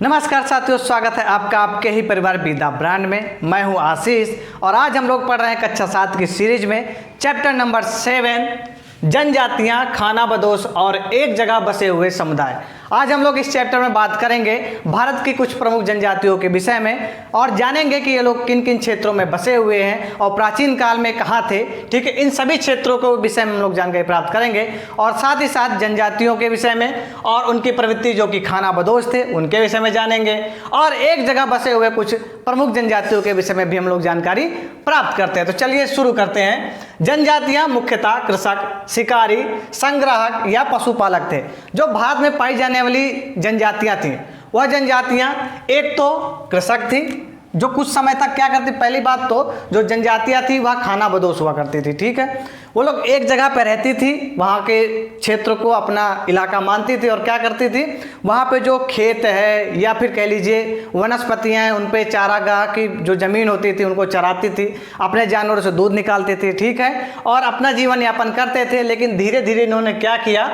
नमस्कार साथियों, स्वागत है आपका आपके ही परिवार विदा ब्रांड में। मैं हूं आशीष और आज हम लोग पढ़ रहे हैं कक्षा 7 की सीरीज में चैप्टर नंबर 7 जनजातियां, खानाबदोश और एक जगह बसे हुए समुदाय। आज हम लोग इस चैप्टर में बात करेंगे भारत की कुछ प्रमुख जनजातियों के विषय में और जानेंगे कि ये लोग किन किन क्षेत्रों में बसे हुए हैं और प्राचीन काल में कहाँ थे। ठीक है, इन सभी क्षेत्रों के विषय में हम लोग जानकारी प्राप्त करेंगे और साथ ही साथ जनजातियों के विषय में और उनकी प्रवृत्ति जो कि खानाबदोश थे उनके विषय में जानेंगे और एक जगह बसे हुए कुछ प्रमुख जनजातियों के विषय में भी हम लोग जानकारी प्राप्त करते हैं। तो चलिए शुरू करते हैं। जनजातियां मुख्यतः कृषक, शिकारी, संग्राहक या पशुपालक थे। जो भारत में पाई जाने वाली जनजातियां थी वह जनजातियां एक तो कृषक थी, जो कुछ समय तक क्या करती, पहली बात तो जो जनजातियां थी वह खानाबदोश हुआ करती थी। ठीक है, वो लोग एक जगह पर रहती थी, वहाँ के क्षेत्र को अपना इलाका मानती थी और क्या करती थी, वहाँ पे जो खेत है या फिर कह लीजिए वनस्पतियाँ हैं उन पे चारागाह की जो ज़मीन होती थी उनको चराती थी, अपने जानवरों से दूध निकालती थी। ठीक है, और अपना जीवन यापन करते थे। लेकिन धीरे धीरे इन्होंने क्या किया,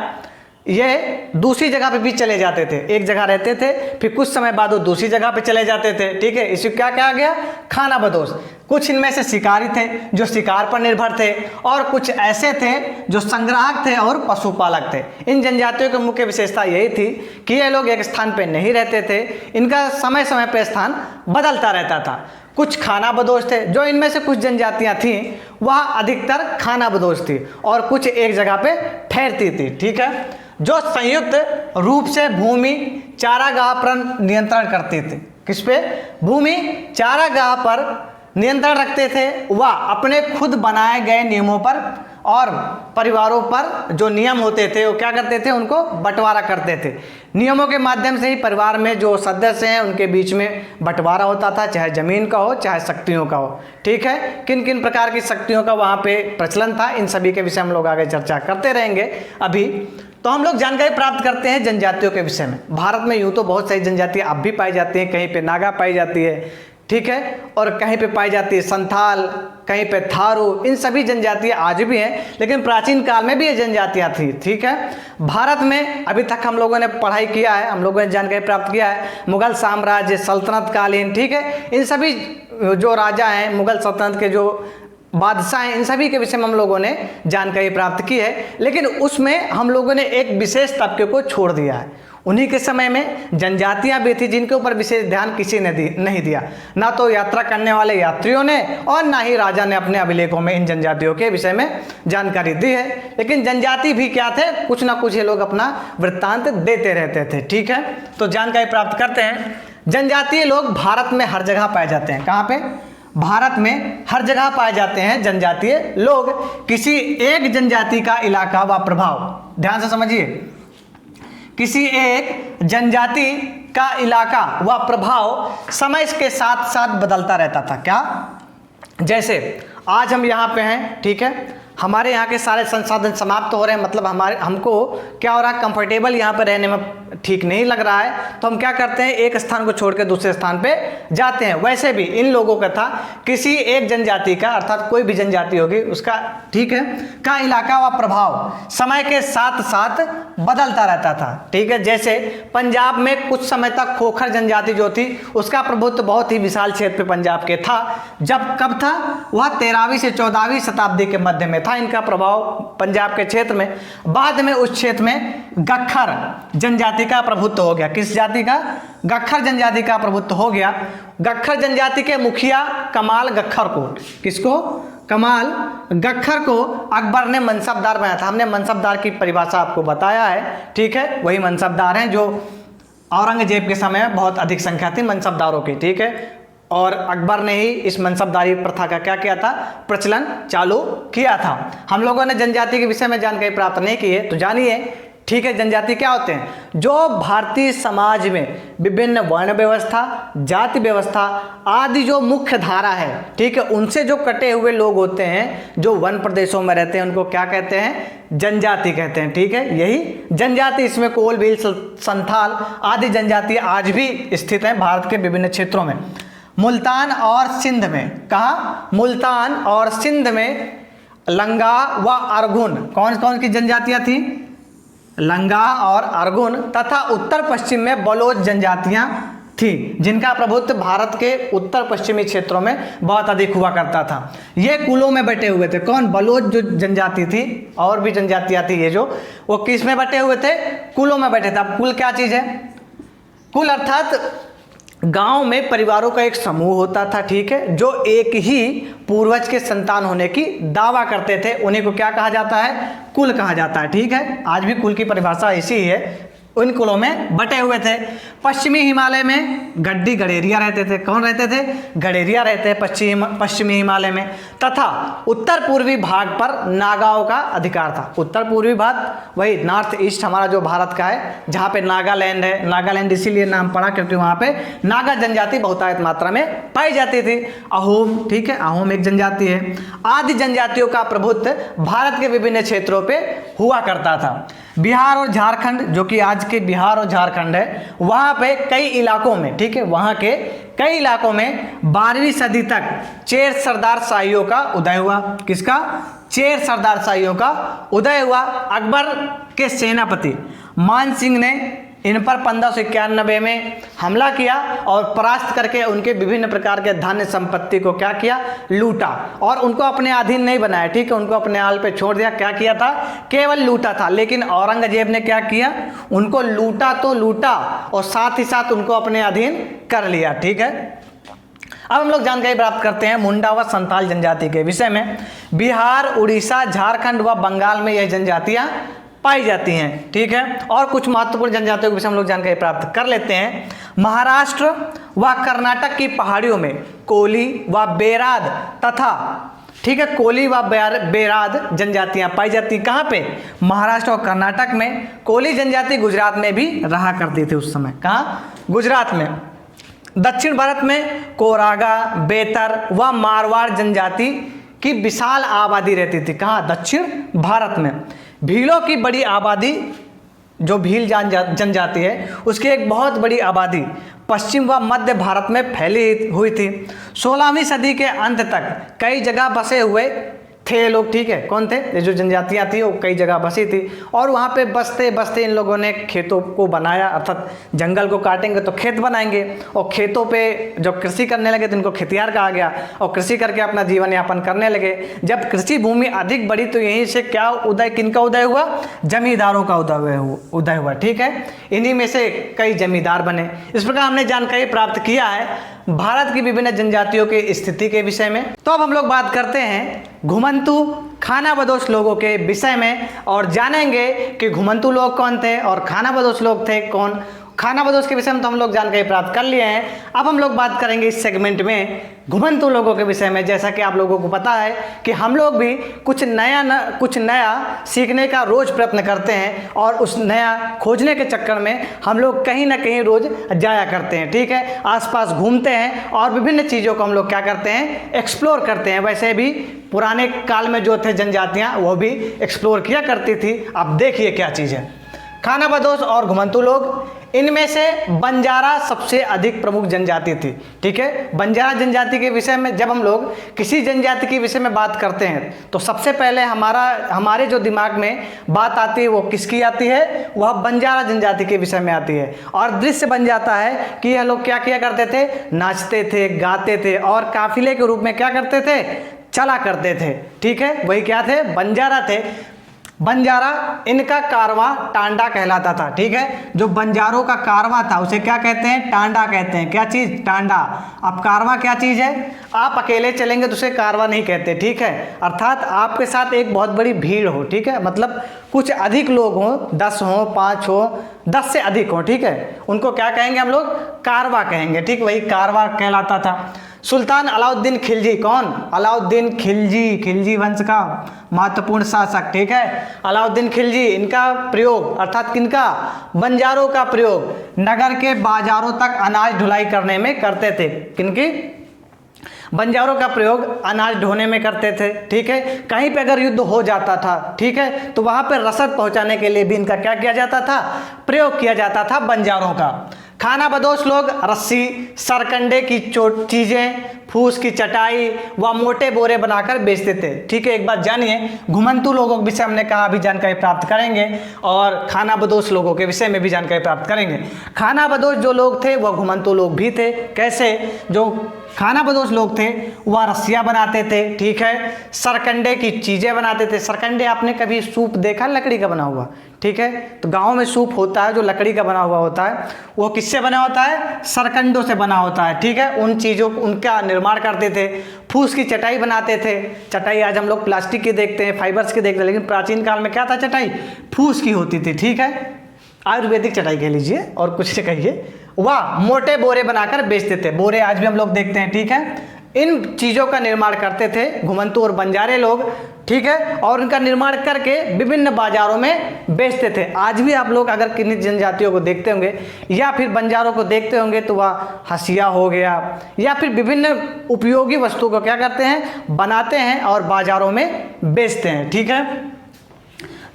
ये दूसरी जगह पे भी चले जाते थे। एक जगह रहते थे, फिर कुछ समय बाद वो दूसरी जगह पे चले जाते थे। ठीक है, इसे क्या कहा गया, खानाबदोश। कुछ इनमें से शिकारी थे जो शिकार पर निर्भर थे और कुछ ऐसे थे जो संग्राहक थे और पशुपालक थे। इन जनजातियों की मुख्य विशेषता यही थी कि ये लोग एक स्थान पर नहीं रहते थे, इनका समय समय पर स्थान बदलता रहता था। कुछ खानाबदोश थे, जो इनमें से कुछ जनजातियां थीं वह अधिकतर खानाबदोश थी और कुछ एक जगह पे ठहरती थी। ठीक है, जो संयुक्त रूप से भूमि चारागाह पर नियंत्रण करते थे। किस पे, भूमि चारागाह पर नियंत्रण रखते थे। वह अपने खुद बनाए गए नियमों पर और परिवारों पर जो नियम होते थे वो क्या करते थे, उनको बंटवारा करते थे। नियमों के माध्यम से ही परिवार में जो सदस्य हैं उनके बीच में बंटवारा होता था, चाहे ज़मीन का हो चाहे शक्तियों का हो। ठीक है, किन किन प्रकार की शक्तियों का वहाँ पे प्रचलन था, इन सभी के विषय हम लोग आगे चर्चा करते रहेंगे। अभी तो हम लोग जानकारी प्राप्त करते हैं जनजातियों के विषय में। भारत में यूँ तो बहुत सारी जनजातियाँ अब भी पाई जाती हैं, कहीं पे नागा पाई जाती है, ठीक है, और कहीं पे पाई जाती है संथाल, कहीं पे थारू। इन सभी जनजातियाँ आज भी हैं, लेकिन प्राचीन काल में भी ये जनजातियाँ थी। ठीक है, भारत में अभी तक हम लोगों ने पढ़ाई किया है, हम लोगों ने जानकारी प्राप्त किया है मुगल साम्राज्य, सल्तनत कालीन। ठीक है, इन सभी जो राजा हैं, मुगल सल्तनत के जो बादशाह हैं, इन सभी के विषय में हम लोगों ने जानकारी प्राप्त की है। लेकिन उसमें हम लोगों ने एक विशेष तबके को छोड़ दिया है। उन्हीं के समय में जनजातियां भी थी जिनके ऊपर विशेष ध्यान किसी ने नहीं दिया, ना तो यात्रा करने वाले यात्रियों ने और ना ही राजा ने अपने अभिलेखों में इन जनजातियों के विषय में जानकारी दी है। लेकिन जनजाति भी क्या थे, कुछ ना कुछ ये लोग अपना वृत्तांत देते रहते थे। ठीक है, तो जानकारी प्राप्त करते हैं। जनजातीय लोग भारत में हर जगह पाए जाते हैं। कहाँ पे, भारत में हर जगह पाए जाते हैं जनजातीय लोग। किसी एक जनजाति का इलाका व प्रभाव, ध्यान से समझिए, किसी एक जनजाति का इलाका व प्रभाव समय के साथ साथ बदलता रहता था। क्या, जैसे आज हम यहाँ पे हैं, ठीक है, हमारे यहाँ के सारे संसाधन समाप्त हो रहे हैं, मतलब हमको क्या हो रहा है, कंफर्टेबल यहाँ पे रहने में ठीक नहीं लग रहा है, तो हम क्या करते हैं, एक स्थान को छोड़ के दूसरे स्थान पे जाते हैं। वैसे भी इन लोगों का था, किसी एक जनजाति का, अर्थात कोई भी जनजाति होगी उसका, ठीक है, का इलाका व प्रभाव समय के साथ साथ बदलता रहता था। ठीक है, जैसे पंजाब में कुछ समय तक खोखर जनजाति जो थी उसका प्रभुत्व बहुत ही विशाल क्षेत्र पंजाब के था। जब कब था, वह 13वीं से 14वीं शताब्दी के मध्य में था इनका प्रभाव पंजाब के क्षेत्र में। बाद में उस क्षेत्र में गख्खर जनजाति का प्रभुत्व हो गया। किस जाति का, गख्खर जनजाति का प्रभुत्व हो गया। गख्खर जनजाति के मुखिया कमाल गख्खर को, किसको, कमाल गख्खर को अकबर ने मनसबदार बनाया था। हमने मनसबदार की परिभाषा आपको बताया है। ठीक है, वही मनसबदार हैं जो औरंगजेब के समय में बहुत अधिक संख्या थी मनसबदारों की। ठीक है, और अकबर ने ही इस मनसबदारी प्रथा का क्या किया था, प्रचलन चालू किया था। हम लोगों ने जनजाति के विषय में जानकारी प्राप्त नहीं की है, तो जानिए। ठीक है, जनजाति क्या होते हैं, जो भारतीय समाज में विभिन्न वर्ण व्यवस्था, जाति व्यवस्था आदि जो मुख्य धारा है, ठीक है, उनसे जो कटे हुए लोग होते हैं, जो वन प्रदेशों में रहते हैं, उनको क्या कहते हैं, जनजाति कहते हैं। ठीक है, यही जनजाति, इसमें कोल, भील, संथाल आदि जनजाति आज भी स्थित हैं भारत के विभिन्न क्षेत्रों में। मुल्तान और सिंध में, कहाँ, मुल्तान और सिंध में लंगा व अरगुन कौन कौन की जनजातियाँ थी, लंगा और अरगुन तथा उत्तर पश्चिम में बलोच जनजातियां थी, जिनका प्रभुत्व भारत के उत्तर पश्चिमी क्षेत्रों में बहुत अधिक हुआ करता था। ये कुलों में बटे हुए थे। कौन? बलोच जो जनजाति थी, और भी जनजातियां थी ये जो, वो किस में बटे हुए थे? कुलों में बटे थे। अब कुल क्या चीज़ है? कुल अर्थात गांव में परिवारों का एक समूह होता था, ठीक है, जो एक ही पूर्वज के संतान होने की दावा करते थे, उन्हीं को क्या कहा जाता है? कुल कहा जाता है, ठीक है। आज भी कुल की परिभाषा ऐसी ही है। उन कुलों में बटे हुए थे। पश्चिमी हिमालय में गड्डी गडेरिया रहते थे। कौन रहते थे? गडेरिया रहते हैं पश्चिमी हिमालय में। तथा उत्तर पूर्वी भाग पर नागाओं का अधिकार था। उत्तर पूर्वी भाग वही नॉर्थ ईस्ट हमारा जो भारत का है, जहाँ पे नागालैंड है। नागालैंड इसीलिए नाम पड़ा क्योंकि वहाँ पे नागा जनजाति बहुतायत मात्रा में पाई जाती थी। अहोम, ठीक है, अहोम एक जनजाति है। आदि जनजातियों का प्रभुत्व भारत के विभिन्न क्षेत्रों पर हुआ करता था। बिहार और झारखंड, जो कि आज के बिहार और झारखंड है, वहाँ पे कई इलाकों में, ठीक है, वहाँ के कई इलाकों में 12वीं सदी तक चेर सरदार शाहियों का उदय हुआ। किसका? चेर सरदार शाहियों का उदय हुआ। अकबर के सेनापति मान सिंह ने इन पर 1591 में हमला किया और परास्त करके उनके विभिन्न प्रकार के धन संपत्ति को क्या किया? लूटा, और उनको अपने अधीन नहीं बनाया, ठीक है, उनको अपने हाल पे छोड़ दिया। क्या किया था? केवल लूटा था। लेकिन औरंगजेब ने क्या किया? उनको लूटा तो लूटा और साथ ही साथ उनको अपने अधीन कर लिया, ठीक है। अब हम लोग जानकारी प्राप्त करते हैं मुंडा व संथाल जनजाति के विषय में। बिहार, उड़ीसा, झारखंड व बंगाल में यह जनजातियां पाई जाती हैं, ठीक है। और कुछ महत्वपूर्ण जनजातियों के विषय हम लोग जानकारी प्राप्त कर लेते हैं। महाराष्ट्र व कर्नाटक की पहाड़ियों में कोली व बेराद तथा, ठीक है, कोली व बेराद जनजातियां पाई जाती। कहाँ पे? महाराष्ट्र और कर्नाटक में। कोली जनजाति गुजरात में भी रहा करती थी उस समय। कहाँ? गुजरात में। दक्षिण भारत में कोरागा, बेतर व मारवाड़ जनजाति की विशाल आबादी रहती थी। कहाँ? दक्षिण भारत में। भीलों की बड़ी आबादी, जो भील जनजाति है, उसकी एक बहुत बड़ी आबादी पश्चिम व मध्य भारत में फैली हुई थी। 16वीं सदी के अंत तक कई जगह बसे हुए थे लोग, ठीक है। कौन थे? ये जो जनजातियां थी वो कई जगह बसी थी, और वहाँ पे बसते बसते इन लोगों ने खेतों को बनाया, अर्थात जंगल को काटेंगे तो खेत बनाएंगे, और खेतों पे जब कृषि करने लगे तो इनको खेतियार कहा गया, और कृषि करके अपना जीवन यापन करने लगे। जब कृषि भूमि अधिक बढ़ी तो यहीं से क्या उदय, किनका उदय हुआ? जमींदारों का उदय हुआ, ठीक है। इन्हीं में से कई जमींदार बने। इस प्रकार हमने जानकारी प्राप्त किया है भारत की विभिन्न जनजातियों की स्थिति के विषय में। तो अब हम लोग बात करते हैं घुमंतू खानाबदोश लोगों के विषय में, और जानेंगे कि घुमंतू लोग कौन थे और खानाबदोश लोग थे कौन। खानाबदोश के विषय में तो हम लोग जानकारी प्राप्त कर लिए हैं। अब हम लोग बात करेंगे इस सेगमेंट में घुमंतू लोगों के विषय में। जैसा कि आप लोगों को पता है कि हम लोग भी कुछ नया सीखने का रोज प्रयत्न करते हैं, और उस नया खोजने के चक्कर में हम लोग कहीं ना कहीं रोज जाया करते हैं, ठीक है। आसपास घूमते हैं और विभिन्न चीज़ों को हम लोग क्या करते हैं? एक्सप्लोर करते हैं। वैसे भी पुराने काल में जो थे जनजातियाँ, वो भी एक्सप्लोर किया करती थी। अब देखिए क्या चीज़ है। खानाबदोश और घुमंतू लोग, इनमें से बंजारा सबसे अधिक प्रमुख जनजाति थी, ठीक है। बंजारा जनजाति के विषय में जब हम लोग किसी जनजाति के विषय में बात करते हैं तो सबसे पहले हमारे जो दिमाग में बात आती है वो किसकी आती है? वह बंजारा जनजाति के विषय में आती है। और दृश्य बन जाता है कि यह लोग क्या किया करते थे? नाचते थे, गाते थे, और काफिले के रूप में क्या करते थे? चला करते थे, ठीक है। वही क्या थे? बंजारा थे। बंजारा, इनका कारवां टांडा कहलाता था, ठीक है। जो बंजारों का कारवां था उसे क्या कहते हैं? टांडा कहते हैं। क्या चीज़? टांडा। अब कारवां क्या चीज़ है? आप अकेले चलेंगे तो उसे कारवां नहीं कहते, ठीक है। अर्थात आपके साथ एक बहुत बड़ी भीड़ हो, ठीक है, मतलब कुछ अधिक लोग हों, 10 हों, 5 हो, 10 से अधिक हो, ठीक है, उनको क्या कहेंगे हम लोग? कारवां कहेंगे, ठीक। वही कारवां कहलाता था। सुल्तान अलाउद्दीन खिलजी, कौन? अलाउद्दीन खिलजी, खिलजी वंश का महत्वपूर्ण शासक, ठीक है। अलाउद्दीन खिलजी, इनका प्रयोग अर्थात किनका? बंजारों का प्रयोग नगर के बाजारों तक अनाज ढुलाई करने में करते थे। किनकी? बंजारों का प्रयोग अनाज ढोने में करते थे, ठीक है। कहीं पे अगर युद्ध हो जाता था, ठीक है, तो वहाँ पे रसद पहुँचाने के लिए भी इनका क्या किया जाता था? प्रयोग किया जाता था बंजारों का। खानाबदोश लोग रस्सी, सरकंडे की चीज़ें, फूस की चटाई व मोटे बोरे बनाकर बेचते थे। ठीक है, एक बात जानिए, घुमंतू लोगों के विषय हमने कहा अभी जानकारी प्राप्त करेंगे और खानाबदोश लोगों के विषय में भी जानकारी प्राप्त करेंगे। खानाबदोश जो लोग थे वह घुमंतू लोग भी थे। कैसे? जो खानाबदोश लोग थे वह रस्सियाँ बनाते थे। ठीक है, सरकंडे की चीज़ें बनाते थे। सरकंडे आपने कभी सूप देखा लकड़ी का बना हुआ? ठीक है, तो गांव में सूप होता है जो लकड़ी का बना हुआ होता है, वो किससे बना होता है? सरकंडों से बना होता है। ठीक है, उन चीज़ों उनका निर्माण करते थे। फूस की चटाई बनाते थे। चटाई आज हम लोग प्लास्टिक की देखते हैं, फाइबर्स की देखते हैं, लेकिन प्राचीन काल में क्या था? चटाई फूस की होती थी। ठीक है, आयुर्वेदिक चटाई कह लीजिए और कुछ से कहिए। वह मोटे बोरे बनाकर बेचते थे। बोरे आज भी हम लोग देखते हैं। ठीक है, इन चीज़ों का निर्माण करते थे घुमंतू और बंजारे लोग। ठीक है, और इनका निर्माण करके विभिन्न बाजारों में बेचते थे। आज भी आप लोग अगर किन्हीं जनजातियों को देखते होंगे या फिर बंजारों को देखते होंगे तो वह हसिया हो गया या फिर विभिन्न उपयोगी वस्तुओं को क्या करते हैं? बनाते हैं और बाजारों में बेचते हैं। ठीक है,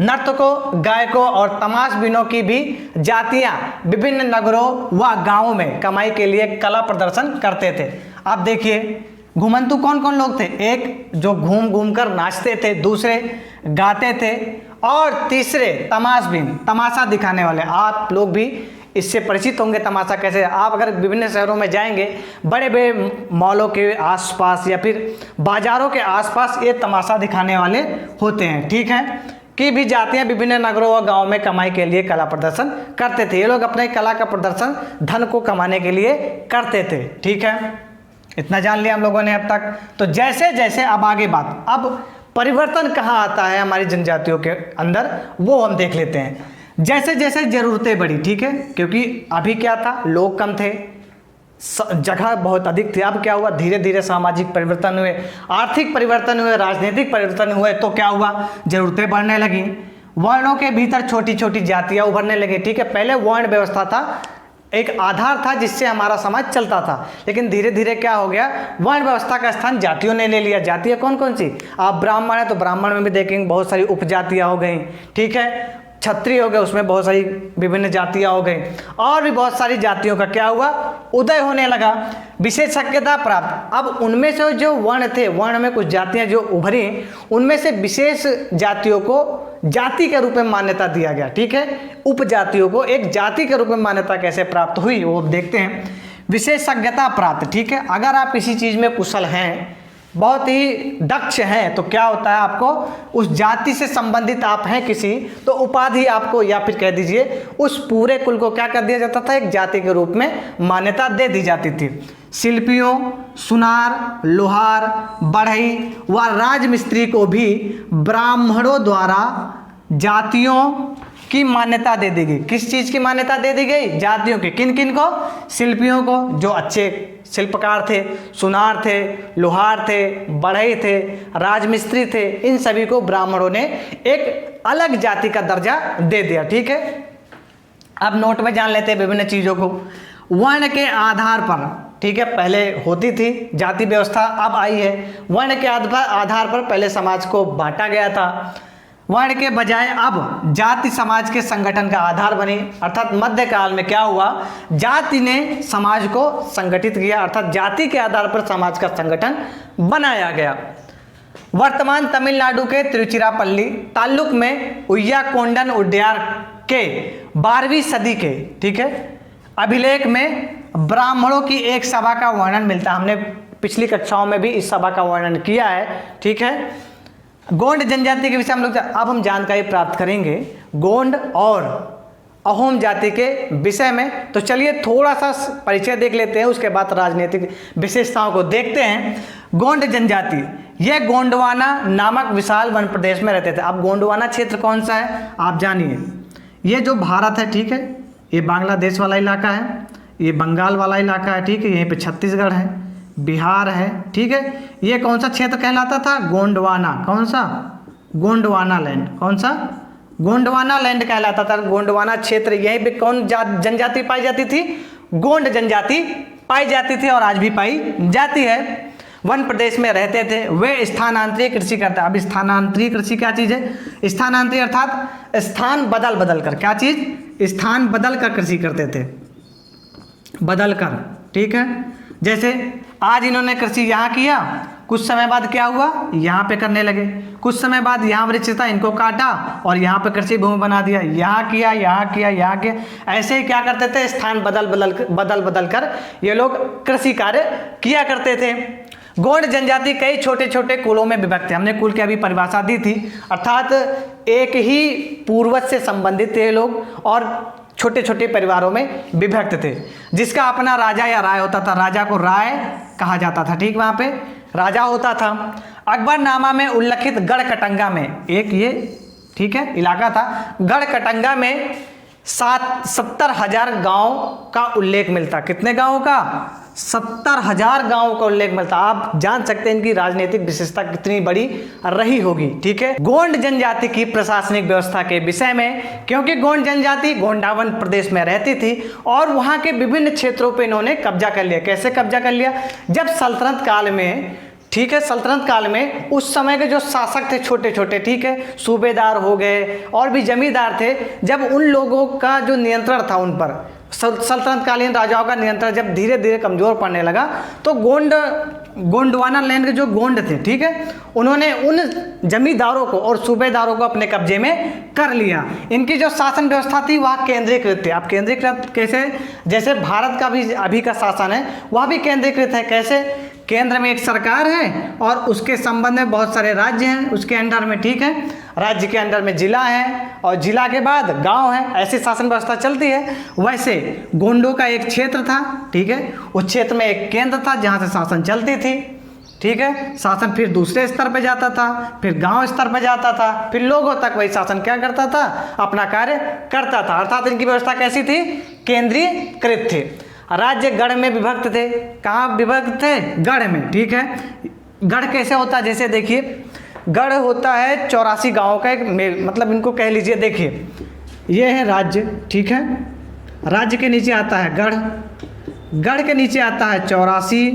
नर्तकों, गायकों और तमाशबीनों की भी जातियां विभिन्न नगरों व गांवों में कमाई के लिए कला प्रदर्शन करते थे। अब देखिए, घुमंतू कौन कौन लोग थे? एक जो घूम घूम कर नाचते थे, दूसरे गाते थे और तीसरे तमाशबीन, तमाशा दिखाने वाले। आप लोग भी इससे परिचित होंगे तमाशा कैसे। आप अगर विभिन्न शहरों में जाएंगे, बड़े बड़े मॉलों के आसपास या फिर बाजारों के आसपास ये तमाशा दिखाने वाले होते हैं। ठीक है, कि भी जातियां विभिन्न नगरों और गांवों में कमाई के लिए कला प्रदर्शन करते थे। ये लोग अपने कला का प्रदर्शन धन को कमाने के लिए करते थे। ठीक है, इतना जान लिया हम लोगों ने अब तक। तो जैसे जैसे अब आगे बात, अब परिवर्तन कहाँ आता है हमारी जनजातियों के अंदर, वो हम देख लेते हैं। जैसे जैसे ज़रूरतें बढ़ी। ठीक है, क्योंकि अभी क्या था? लोग कम थे, जगह बहुत अधिक थी। अब क्या हुआ? धीरे धीरे सामाजिक परिवर्तन हुए, आर्थिक परिवर्तन हुए, राजनीतिक परिवर्तन हुए, तो क्या हुआ? जरूरतें बढ़ने लगी। वर्णों के भीतर छोटी छोटी जातियां उभरने लगी। ठीक है, पहले वर्ण व्यवस्था था, एक आधार था जिससे हमारा समाज चलता था, लेकिन धीरे धीरे क्या हो गया? वर्ण व्यवस्था का स्थान जातियों ने ले लिया। जातियाँ कौन कौन सी? आप ब्राह्मण है तो ब्राह्मण में भी देखेंगे बहुत सारी उपजातियाँ हो गई। ठीक है, क्षत्रिय हो गए, उसमें बहुत सारी विभिन्न जातियां हो गई और भी बहुत सारी जातियों का क्या हुआ? उदय होने लगा। विशेषज्ञता प्राप्त। अब उनमें से जो वर्ण थे, वर्ण में कुछ जातियां जो उभरी, उनमें से विशेष जातियों को जाति के रूप में मान्यता दिया गया। ठीक है, उपजातियों को एक जाति के रूप में मान्यता कैसे प्राप्त हुई वो देखते हैं। विशेषज्ञता प्राप्त। ठीक है, अगर आप किसी चीज़ में कुशल हैं, बहुत ही दक्ष हैं, तो क्या होता है? आपको उस जाति से संबंधित आप हैं किसी, तो उपाधि आपको या फिर कह दीजिए उस पूरे कुल को क्या कर दिया जाता था? एक जाति के रूप में मान्यता दे दी जाती थी। शिल्पियों, सुनार, लोहार, बढ़ई व राजमिस्त्री को भी ब्राह्मणों द्वारा जातियों की मान्यता दे दी गई। किस चीज़ की मान्यता दे दी गई? जातियों की। किन किन को? शिल्पियों को, जो अच्छे शिल्पकार थे, सुनार थे, लोहार थे, बढ़ई थे, राजमिस्त्री थे, इन सभी को ब्राह्मणों ने एक अलग जाति का दर्जा दे दिया। ठीक है, अब नोट में जान लेते हैं विभिन्न चीज़ों को। वर्ण के आधार पर, ठीक है, पहले होती थी जाति व्यवस्था, अब आई है वर्ण के आधार पर। पहले समाज को बांटा गया था, वर्ण के बजाय अब जाति समाज के संगठन का आधार बनी। अर्थात मध्यकाल में क्या हुआ? जाति ने समाज को संगठित किया, अर्थात जाति के आधार पर समाज का संगठन बनाया गया। वर्तमान तमिलनाडु के तिरुचिरापल्ली ताल्लुक में उय्याकोंडन उड्डयनार के 12वीं सदी के, ठीक है, अभिलेख में ब्राह्मणों की एक सभा का वर्णन मिलता है। हमने पिछली कक्षाओं में भी इस सभा का वर्णन किया है। ठीक है, गोंड जनजाति के विषय हम लोग अब हम जानकारी प्राप्त करेंगे गोंड और अहोम जाति के विषय में। तो चलिए थोड़ा सा परिचय देख लेते हैं, उसके बाद राजनीतिक विशेषताओं को देखते हैं। गोंड जनजाति, यह गोंडवाना नामक विशाल वन प्रदेश में रहते थे। अब गोंडवाना क्षेत्र कौन सा है आप जानिए। ये जो भारत है, ठीक है, ये बांग्लादेश वाला इलाका है, ये बंगाल वाला इलाका है, ठीक है, यहीं पे छत्तीसगढ़ है, बिहार है, ठीक है। ये कौन सा क्षेत्र कहलाता था? गोंडवाना। कौन सा? गोंडवाना लैंड। कौन सा? गोंडवाना लैंड कहलाता था, गोंडवाना क्षेत्र। यहीं पे कौन जनजाति पाई जाती थी? गोंड जनजाति पाई जाती थी और आज भी पाई जाती है। वन प्रदेश में रहते थे, वे स्थानांतरीय कृषि करते। अब स्थानांतरीय कृषि क्या चीज़ है? स्थानांतरीय अर्थात स्थान बदल बदल कर, क्या चीज़? स्थान बदल कर कृषि करते थे, बदल कर, ठीक है। जैसे आज इन्होंने कृषि यहाँ किया, कुछ समय बाद क्या हुआ, यहाँ पे करने लगे, कुछ समय बाद यहाँ वृक्ष था, इनको काटा और यहाँ पे कृषि भूमि बना दिया, यहाँ किया, यहाँ किया, यहाँ किया। ऐसे ही क्या करते थे, स्थान बदल बदल कर ये लोग कृषि कार्य किया करते थे। गोंड जनजाति कई छोटे छोटे कुलों में विभक्त है। हमने कुल की अभी परिभाषा दी थी, अर्थात एक ही पूर्वज से संबंधित थे लोग और छोटे छोटे परिवारों में विभक्त थे, जिसका अपना राजा या राय होता था। राजा को राय कहा जाता था, ठीक, वहाँ पे राजा होता था। अकबरनामा में उल्लेखित गढ़कटंगा में एक ये, ठीक है, इलाका था। गढ़कटंगा में 70,000 गांव का उल्लेख मिलता। कितने गांवों का, 70,000 गांवों का उल्लेख मिलता। आप जान सकते हैं इनकी राजनीतिक विशेषता कितनी बड़ी रही होगी, ठीक है। गोंड जनजाति की प्रशासनिक व्यवस्था के विषय में, क्योंकि गोंड जनजाति गोंडावन प्रदेश में रहती थी और वहां के विभिन्न क्षेत्रों पे इन्होंने कब्जा कर लिया। कैसे कब्जा कर लिया, जब सल्तनत काल में, ठीक है, सल्तनत काल में उस समय के जो शासक थे छोटे छोटे, ठीक है, सूबेदार हो गए और भी जमींदार थे, जब उन लोगों का जो नियंत्रण था उन पर, सल्तनत कालीन राजाओं का नियंत्रण जब धीरे धीरे कमजोर पड़ने लगा, तो गोंडवाना लैंड के जो गोंड थे, ठीक है, उन्होंने उन जमींदारों को और सूबेदारों को अपने कब्जे में कर लिया। इनकी जो शासन व्यवस्था थी वह केंद्रीकृत थी। अब केंद्रीकृत कैसे, जैसे भारत का भी अभी का शासन है वह भी केंद्रीकृत है। कैसे, केंद्र में एक सरकार है और उसके संबंध में बहुत सारे राज्य हैं उसके अंडर में, ठीक है, राज्य के अंडर में जिला है और जिला के बाद गांव है, ऐसी शासन व्यवस्था चलती है। वैसे गोंडों का एक क्षेत्र था, ठीक है, उस क्षेत्र में एक केंद्र था जहां से शासन चलती थी, ठीक है। शासन फिर दूसरे स्तर पर जाता था, फिर गांव स्तर पर जाता था, फिर लोगों तक वही शासन क्या करता था, अपना कार्य करता था। अर्थात इनकी व्यवस्था कैसी थी, केंद्रीकृत थी। राज्य गढ़ में विभक्त थे। कहाँ विभक्त थे, गढ़ में, ठीक है। गढ़ कैसे होता है, जैसे देखिए गढ़ होता है 84 गांवों का एक मेल, मतलब इनको कह लीजिए, देखिए ये है राज्य, ठीक है, राज्य के नीचे आता है गढ़, गढ़ के नीचे आता है 84,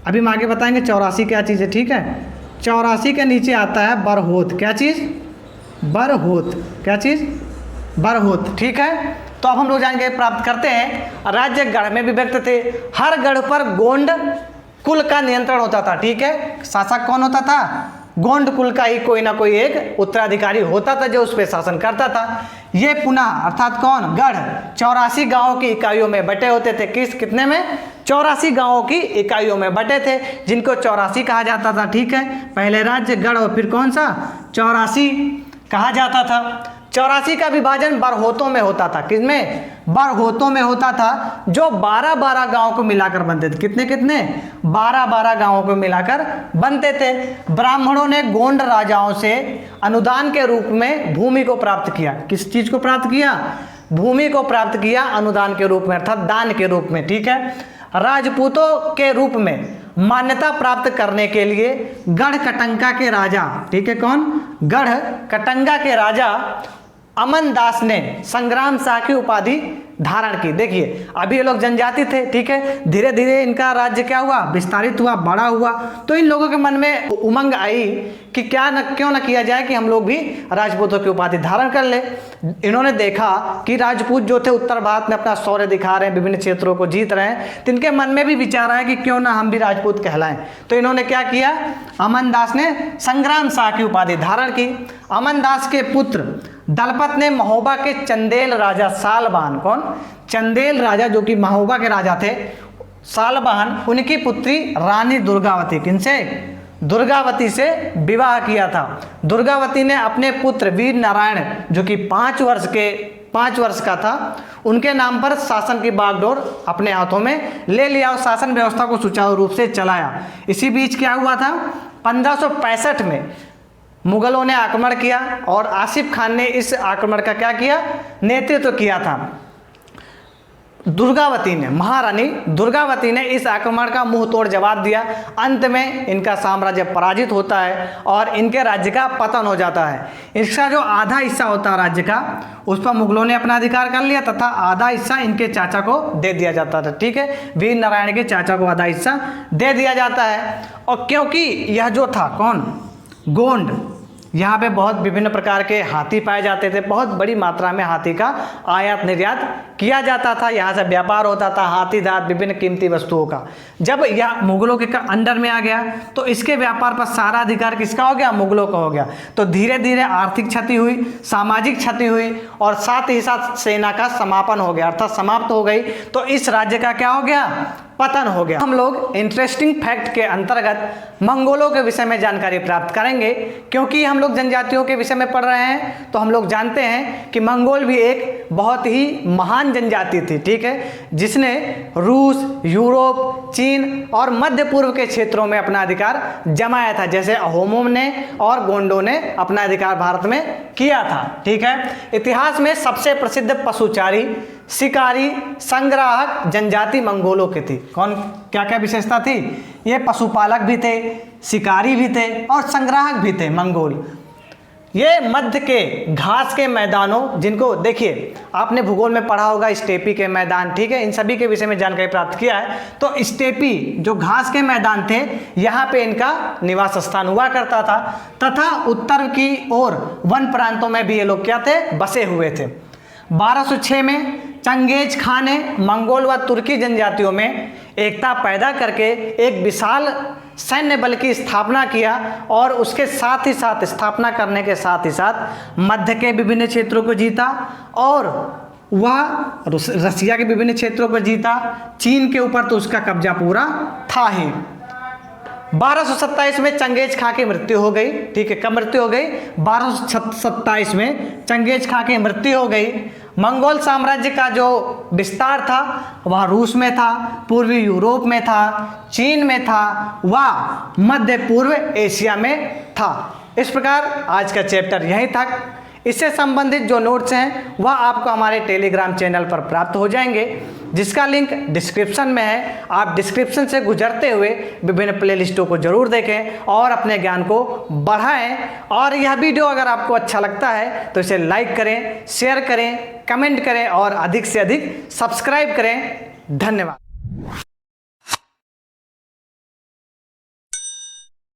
अभी हम आगे बताएंगे 84 क्या चीज़ है, ठीक है। 84 के नीचे आता है बरहोत, क्या चीज़, बरहोत, क्या चीज़, बरहोत, ठीक है। तो अब हम लोग जानकारी प्राप्त करते हैं। राज्य गढ़ में विभक्त थे। हर गढ़ पर गोंड कुल का नियंत्रण होता था, ठीक है। शासक कौन होता था, गोंड कुल का ही कोई ना कोई एक उत्तराधिकारी होता था जो उस पर शासन करता था। ये पुनः अर्थात कौन, गढ़ 84 गांवों की इकाइयों में बटे होते थे। कितने में, 84 गांवों की इकाइयों में बटे थे, जिनको 84 कहा जाता था, ठीक है। पहले राज्य गढ़ और फिर कौन सा, 84 कहा जाता था। 84 का विभाजन बरहोतों में होता था। किसमें, बरहोतों में होता था, जो 12-12 गांवों को मिलाकर बनते थे। कितने कितने, 12-12 गांवों को मिलाकर बनते थे। ब्राह्मणों ने गोंड राजाओं से अनुदान के रूप में भूमि को प्राप्त किया। किस चीज को प्राप्त किया, भूमि को प्राप्त किया अनुदान के रूप में, अर्थात दान के रूप में, ठीक है। राजपूतों के रूप में मान्यता प्राप्त करने के लिए गढ़ कटंगा के राजा, ठीक है, कौन, गढ़ कटंगा के राजा अमन दास ने संग्राम शाह की उपाधि धारण की। देखिए अभी ये लोग जनजाति थे, ठीक है, धीरे धीरे इनका राज्य क्या हुआ, विस्तारित हुआ, बड़ा हुआ। तो इन लोगों के मन में उमंग आई कि क्यों न किया जाए कि हम लोग भी राजपूतों की उपाधि धारण कर ले। इन्होंने देखा कि राजपूत जो थे उत्तर भारत में अपना शौर्य दिखा रहे हैं, विभिन्न क्षेत्रों को जीत रहे हैं, तो इनके मन में भी विचार आया कि क्यों ना हम भी राजपूत कहलाएं। तो इन्होंने क्या किया, अमन दास ने संग्राम शाह की उपाधि धारण की। अमन दास के पुत्र दलपत ने महोबा के चंदेल राजा सालबान, कौन, चंदेल राजा जो कि महोबा के राजा थे, सालबान, उनकी पुत्री रानी दुर्गावती, किनसे, दुर्गावती से विवाह किया था। दुर्गावती ने अपने पुत्र वीर नारायण जो कि 5 वर्ष का था, उनके नाम पर शासन की बागडोर अपने हाथों में ले लिया और शासन व्यवस्था को सुचारू रूप से चलाया। इसी बीच क्या हुआ था, 1565 में मुगलों ने आक्रमण किया और आसिफ खान ने इस आक्रमण का क्या किया, नेतृत्व किया था। दुर्गावती ने, महारानी दुर्गावती ने इस आक्रमण का मुंह तोड़ जवाब दिया। अंत में इनका साम्राज्य पराजित होता है और इनके राज्य का पतन हो जाता है। इसका जो आधा हिस्सा होता है राज्य का, उस पर मुगलों ने अपना अधिकार कर लिया तथा आधा हिस्सा इनके चाचा को दे दिया जाता था, ठीक है, वीर नारायण के चाचा को आधा हिस्सा दे दिया जाता है। और क्योंकि यह जो था कौन, गोंड, यहाँ पे बहुत विभिन्न प्रकार के हाथी पाए जाते थे, बहुत बड़ी मात्रा में हाथी का आयात निर्यात किया जाता था, यहाँ से व्यापार होता था हाथी दांत विभिन्न कीमती वस्तुओं का। जब यह मुगलों के अंडर में आ गया तो इसके व्यापार पर सारा अधिकार किसका हो गया, मुगलों का हो गया। तो धीरे धीरे आर्थिक क्षति हुई, सामाजिक क्षति हुई और साथ ही साथ सेना का समापन हो गया, अर्थात समाप्त हो गई। तो इस राज्य का क्या हो गया, पतन हो गया। हम लोग इंटरेस्टिंग फैक्ट के अंतर्गत मंगोलों के विषय में जानकारी प्राप्त करेंगे, क्योंकि हम लोग जनजातियों के विषय में पढ़ रहे हैं तो हम लोग जानते हैं कि मंगोल भी एक बहुत ही महान जनजाति थी, ठीक है, जिसने रूस, यूरोप, चीन और मध्य पूर्व के क्षेत्रों में अपना अधिकार जमाया था, जैसे अहोमों ने और गोंडों ने अपना अधिकार भारत में किया था, ठीक है। इतिहास में सबसे प्रसिद्ध पशुचारी, शिकारी, संग्राहक जनजाति मंगोलों की थी। कौन, क्या क्या विशेषता थी, ये पशुपालक भी थे, शिकारी भी थे और संग्राहक भी थे मंगोल। ये मध्य के घास के मैदानों, जिनको देखिए आपने भूगोल में पढ़ा होगा स्टेपी के मैदान, ठीक है, इन सभी के विषय में जानकारी प्राप्त किया है। तो स्टेपी जो घास के मैदान थे, यहाँ पे इनका निवास स्थान हुआ करता था, तथा उत्तर की ओर वन प्रांतों में भी ये लोग क्या थे, बसे हुए थे। 1206 में चंगेज खान ने मंगोल व तुर्की जनजातियों में एकता पैदा करके एक विशाल सैन्य बल की स्थापना किया और उसके साथ ही साथ स्थापना करने के साथ ही साथ मध्य के विभिन्न क्षेत्रों को जीता और वह रसिया के विभिन्न क्षेत्रों को जीता। चीन के ऊपर तो उसका कब्जा पूरा था ही। 1227 में चंगेज खां की मृत्यु हो गई, ठीक है, कब मृत्यु हो गई, 1227 में चंगेज खां की मृत्यु हो गई। मंगोल साम्राज्य का जो विस्तार था वह रूस में था, पूर्वी यूरोप में था, चीन में था, व मध्य पूर्व एशिया में था। इस प्रकार आज का चैप्टर यहीं तक। इससे संबंधित जो नोट्स हैं वह आपको हमारे टेलीग्राम चैनल पर प्राप्त हो जाएंगे, जिसका लिंक डिस्क्रिप्शन में है। आप डिस्क्रिप्शन से गुजरते हुए विभिन्न प्लेलिस्टों को जरूर देखें और अपने ज्ञान को बढ़ाएं। और यह वीडियो अगर आपको अच्छा लगता है तो इसे लाइक करें, शेयर करें, कमेंट करें और अधिक से अधिक सब्सक्राइब करें। धन्यवाद।